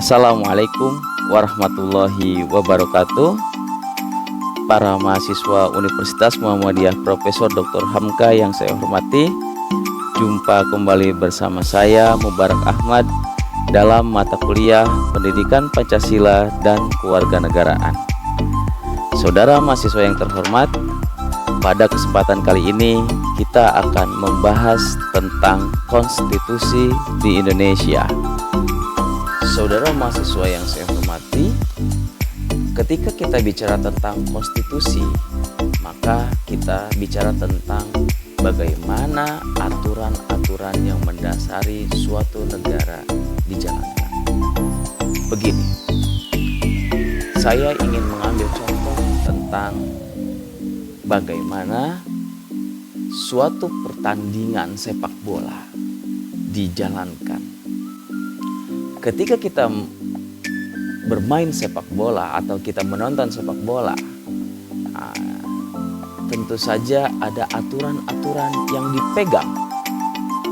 Assalamualaikum warahmatullahi wabarakatuh. Para mahasiswa Universitas Muhammadiyah Profesor Dr. Hamka yang saya hormati, jumpa kembali bersama saya Mubarak Ahmad dalam mata kuliah Pendidikan Pancasila dan Kewarganegaraan. Saudara mahasiswa yang terhormat, pada kesempatan kali ini kita akan membahas tentang konstitusi di Indonesia. Saudara mahasiswa yang saya hormati, ketika kita bicara tentang konstitusi, maka kita bicara tentang bagaimana aturan-aturan yang mendasari suatu negara dijalankan. Begini, saya ingin mengambil contoh tentang bagaimana suatu pertandingan sepak bola dijalankan. Ketika kita bermain sepak bola atau kita menonton sepak bola, tentu saja ada aturan-aturan yang dipegang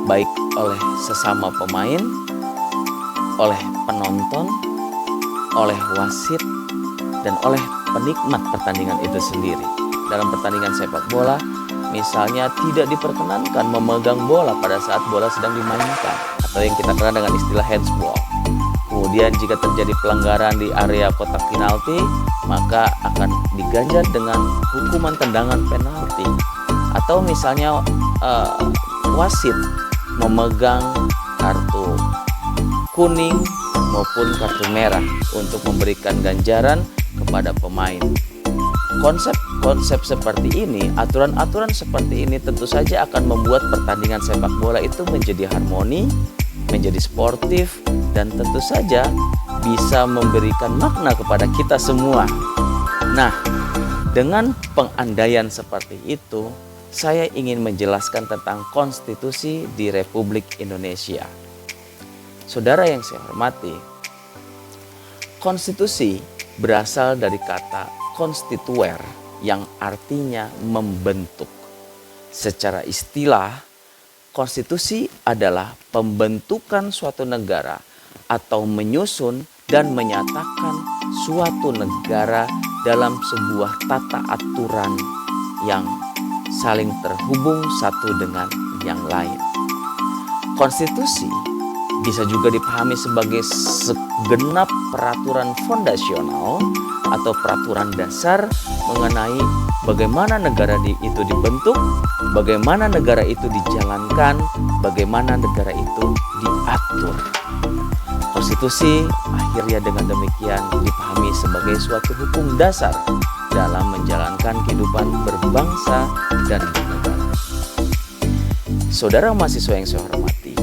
baik oleh sesama pemain, oleh penonton, oleh wasit, dan oleh penikmat pertandingan itu sendiri. Dalam pertandingan sepak bola, misalnya tidak diperkenankan memegang bola pada saat bola sedang dimainkan, atau yang kita kenal dengan istilah handsball. Kemudian jika terjadi pelanggaran di area kotak penalti, maka akan diganjar dengan hukuman tendangan penalti. Atau misalnya wasit memegang kartu kuning maupun kartu merah untuk memberikan ganjaran kepada pemain. Konsep seperti ini, aturan-aturan seperti ini tentu saja akan membuat pertandingan sepak bola itu menjadi harmoni, menjadi sportif, dan tentu saja bisa memberikan makna kepada kita semua. Nah, dengan pengandaian seperti itu, saya ingin menjelaskan tentang konstitusi di Republik Indonesia. Saudara yang saya hormati, konstitusi berasal dari kata konstituer yang artinya membentuk. Secara istilah, konstitusi adalah pembentukan suatu negara atau menyusun dan menyatakan suatu negara dalam sebuah tata aturan yang saling terhubung satu dengan yang lain. Konstitusi bisa juga dipahami sebagai segenap peraturan fondasional atau peraturan dasar mengenai bagaimana negara itu dibentuk, bagaimana negara itu dijalankan, bagaimana negara itu diatur. Konstitusi akhirnya dengan demikian dipahami sebagai suatu hukum dasar dalam menjalankan kehidupan berbangsa dan bernegara. Saudara mahasiswa yang saya hormati,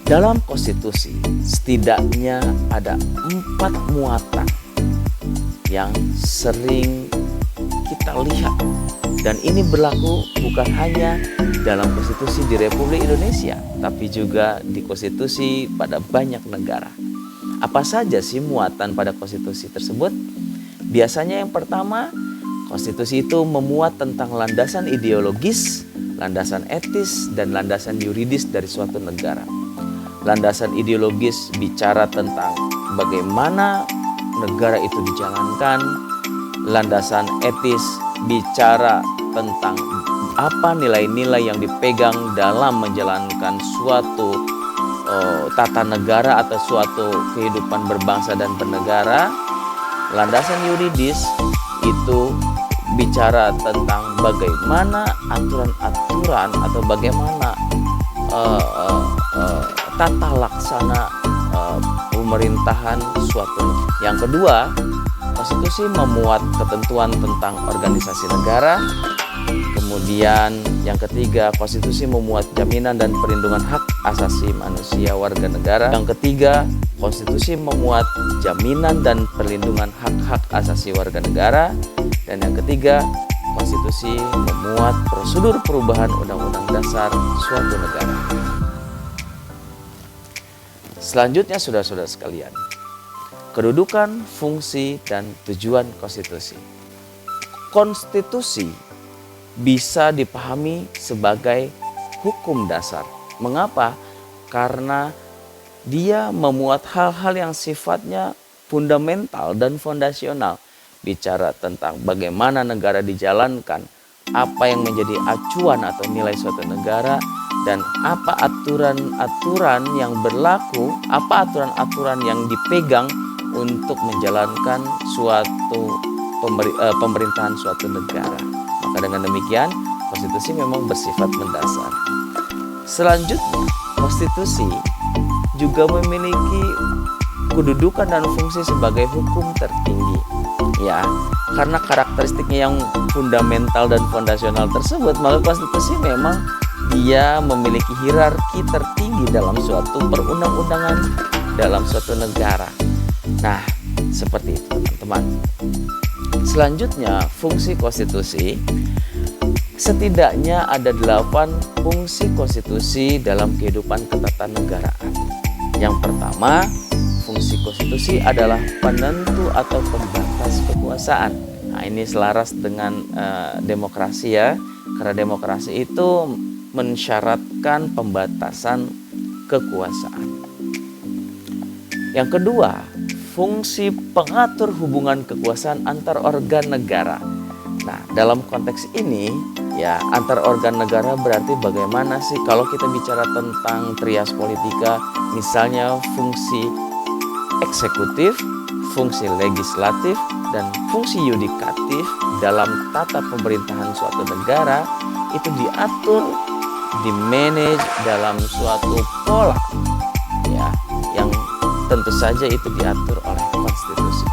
dalam konstitusi setidaknya ada 4 muatan yang sering kita lihat, dan ini berlaku bukan hanya dalam konstitusi di Republik Indonesia, tapi juga di konstitusi pada banyak negara. Apa saja sih muatan pada konstitusi tersebut? Biasanya yang pertama, konstitusi itu memuat tentang landasan ideologis, landasan etis, dan landasan yuridis dari suatu negara. Landasan ideologis bicara tentang bagaimana negara itu dijalankan. Landasan etis bicara tentang apa nilai-nilai yang dipegang dalam menjalankan suatu tata negara atau suatu kehidupan berbangsa dan bernegara. Landasan yuridis itu bicara tentang bagaimana aturan-aturan atau bagaimana tata laksana pemerintahan suatu. Yang kedua, konstitusi memuat ketentuan tentang organisasi negara. Kemudian yang ketiga, konstitusi memuat jaminan dan perlindungan hak asasi manusia warga negara. Yang ketiga, konstitusi memuat jaminan dan perlindungan hak-hak asasi warga negara. Dan yang ketiga, konstitusi memuat prosedur perubahan undang-undang dasar suatu negara. Selanjutnya, saudara-saudara sekalian, kedudukan, fungsi, dan tujuan konstitusi. Konstitusi bisa dipahami sebagai hukum dasar. Mengapa? Karena dia memuat hal-hal yang sifatnya fundamental dan fondasional. Bicara tentang bagaimana negara dijalankan, apa yang menjadi acuan atau nilai suatu negara, dan apa aturan-aturan yang berlaku, apa aturan-aturan yang dipegang untuk menjalankan suatu pemerintahan suatu negara. Maka dengan demikian, konstitusi memang bersifat mendasar. Selanjutnya, konstitusi juga memiliki kedudukan dan fungsi sebagai hukum tertinggi. Ya, karena karakteristiknya yang fundamental dan fondasional tersebut, maka konstitusi memang dia memiliki hierarki tertinggi dalam suatu perundang-undangan dalam suatu negara. Nah, seperti itu teman-teman. Selanjutnya, fungsi konstitusi. Setidaknya ada 8 fungsi konstitusi dalam kehidupan ketatanegaraan. Yang pertama, fungsi konstitusi adalah penentu atau pembatas kekuasaan. Nah, ini selaras dengan demokrasi ya, karena demokrasi itu mensyaratkan pembatasan kekuasaan. Yang kedua, fungsi pengatur hubungan kekuasaan antar organ negara. Nah, dalam konteks ini ya, antar organ negara berarti bagaimana sih kalau kita bicara tentang trias politika, misalnya fungsi eksekutif, fungsi legislatif, dan fungsi yudikatif dalam tata pemerintahan suatu negara itu diatur, dimanage dalam suatu pola ya, yang tentu saja itu diatur oleh konstitusi.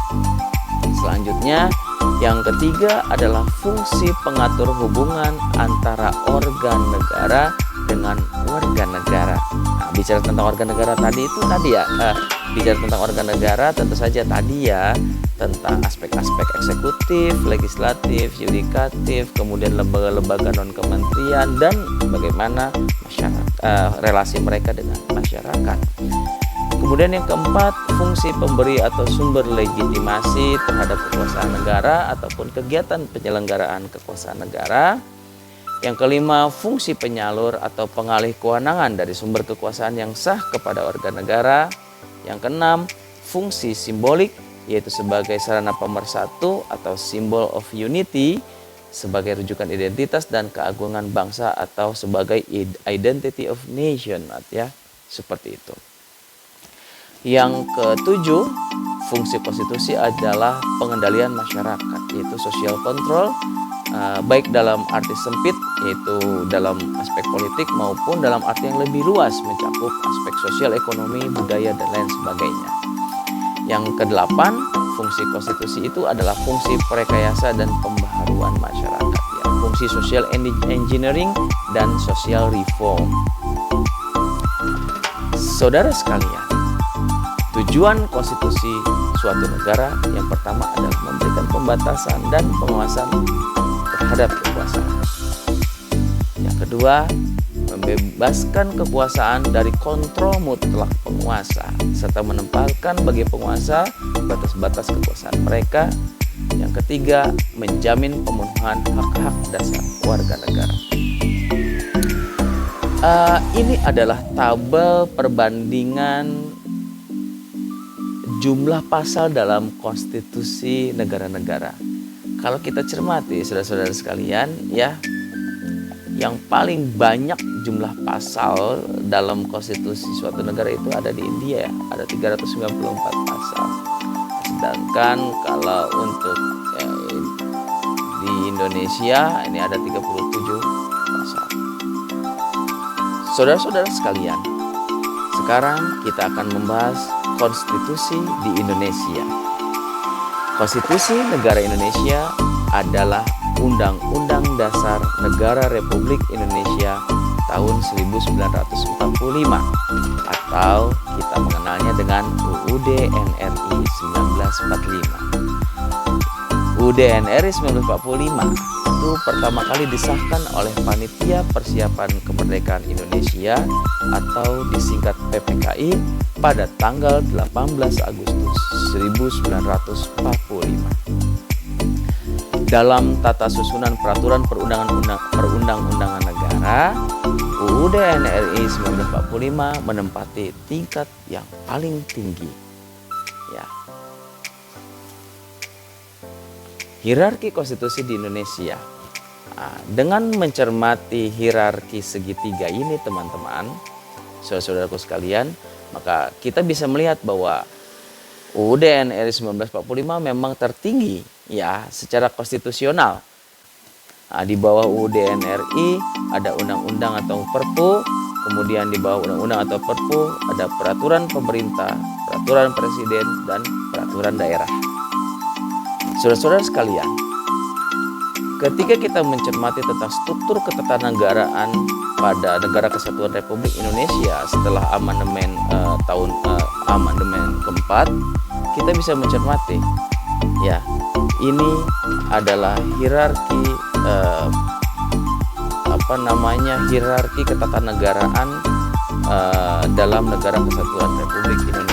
Selanjutnya, yang ketiga adalah fungsi pengatur hubungan antara organ negara dengan warga negara. Nah, bicara tentang organ negara tadi ya, bicara tentang organ negara tentu saja tadi ya, tentang aspek-aspek eksekutif, legislatif, yudikatif, kemudian lembaga-lembaga non-kementerian, dan bagaimana relasi mereka dengan masyarakat. Kemudian yang keempat, fungsi pemberi atau sumber legitimasi terhadap kekuasaan negara ataupun kegiatan penyelenggaraan kekuasaan negara. Yang kelima, fungsi penyalur atau pengalih kewenangan dari sumber kekuasaan yang sah kepada organ negara. Yang keenam, fungsi simbolik, yaitu sebagai sarana pemersatu atau symbol of unity, sebagai rujukan identitas dan keagungan bangsa atau sebagai identity of nation, ya, seperti itu. Yang ketujuh, fungsi konstitusi adalah pengendalian masyarakat, yaitu social control, baik dalam arti sempit, yaitu dalam aspek politik, maupun dalam arti yang lebih luas, mencakup aspek sosial, ekonomi, budaya, dan lain sebagainya. Yang kedelapan, fungsi konstitusi itu adalah fungsi perekayasa dan pembaharuan masyarakat, ya, fungsi social engineering dan social reform. Saudara sekalian, tujuan konstitusi suatu negara yang pertama adalah memberikan pembatasan dan penguasaan terhadap kekuasaan. Yang kedua, membebaskan kekuasaan dari kontrol mutlak penguasa serta menempatkan bagi penguasa batas-batas kekuasaan mereka. Yang ketiga, menjamin pemenuhan hak-hak dasar warga negara. Ini adalah tabel perbandingan jumlah pasal dalam konstitusi negara-negara. Kalau kita cermati, saudara-saudara sekalian, ya, yang paling banyak jumlah pasal dalam konstitusi suatu negara itu ada di India, ya, ada 394 pasal. Sedangkan kalau untuk di Indonesia ini ada 37 pasal. Saudara-saudara sekalian, sekarang kita akan membahas konstitusi di Indonesia. Konstitusi negara Indonesia adalah Undang-Undang Dasar Negara Republik Indonesia tahun 1945 atau kita mengenalnya dengan UUD NRI 1945. UUD NRI 1945 itu pertama kali disahkan oleh Panitia Persiapan Kemerdekaan Indonesia atau disingkat PPKI pada tanggal 18 Agustus 1945. Dalam tata susunan peraturan perundang-undangan negara, UUD NRI 1945 menempati tingkat yang paling tinggi. Ya. Hierarki konstitusi di Indonesia. Nah, dengan mencermati hierarki segitiga ini teman-teman, saudara-saudaraku sekalian, maka kita bisa melihat bahwa UUD NRI 1945 memang tertinggi ya secara konstitusional. Nah, di bawah UUD NRI ada undang-undang atau perpu, kemudian di bawah undang-undang atau perpu ada peraturan pemerintah, peraturan presiden, dan peraturan daerah. Saudara-saudara sekalian, ketika kita mencermati tentang struktur ketatanegaraan pada Negara Kesatuan Republik Indonesia setelah amandemen amandemen keempat, kita bisa mencermati ya, ini adalah hierarki hierarki ketatanegaraan dalam Negara Kesatuan Republik Indonesia.